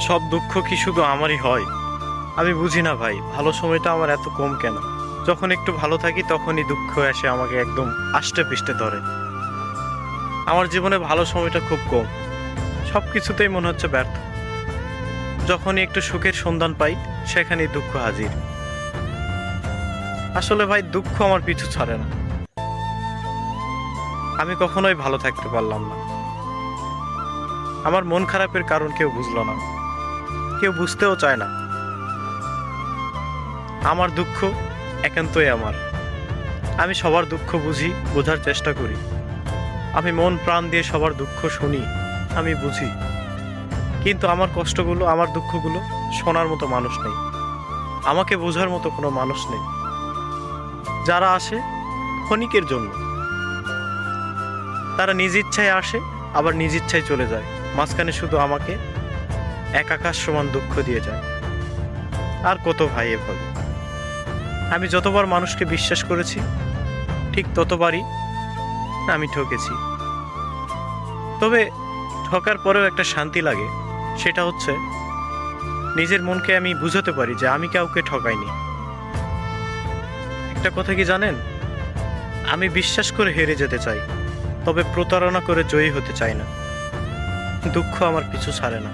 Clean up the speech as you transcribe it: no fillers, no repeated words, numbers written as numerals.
সব দুঃখ কি শুধু আমারই হয়? আমি বুঝি না ভাই, ভালো সময়টা আমার এত কম কেন? যখন একটু ভালো থাকি তখনই দুঃখ এসে আমাকে একদম আষ্টে পৃষ্ঠে ধরে। আমার জীবনে ভালো সময়টা খুব কম, সব কিছুতেই মনে হচ্ছে ব্যর্থ। যখনই একটু সুখের সন্ধান পাই সেখানেই দুঃখ হাজির। আসলে ভাই, দুঃখ আমার পিছু ছাড়ে না। আমি কখনোই ভালো থাকতে পারলাম না। আমার মন খারাপের কারণ কেউ বুঝলো না, কেউ বুঝতেও চায় না। আমার দুঃখ একান্তই আমার। আমি সবার দুঃখ বুঝি, বোঝার চেষ্টা করি। আমি মন প্রাণ দিয়ে সবার দুঃখ শুনি, আমি বুঝি। কিন্তু আমার কষ্টগুলো, আমার দুঃখগুলো শোনার মতো মানুষ নেই। আমাকে বোঝার মতো কোনো মানুষ নেই। যারা আসে ক্ষণিকের জন্য, তারা নিজ ইচ্ছায় আসে, আবার নিজ ইচ্ছায় চলে যায়। মাঝখানে শুধু আমাকে এক আকাশ সমান দুঃখ দিয়ে যায়। আর কত ভাই এভাবে? আমি যতবার মানুষকে বিশ্বাস করেছি, ঠিক ততবারই আমি ঠকেছি। তবে ঠকার পরেও একটা শান্তি লাগে, সেটা হচ্ছে নিজের মনকে আমি বুঝাতে পারি যে আমি কাউকে ঠকাইনি। একটা কথা কি জানেন, আমি বিশ্বাস করে হেরে যেতে চাই, তবে প্রতারণা করে জয়ী হতে চাই না। দুঃখ আমার পিছু ছাড়ে না।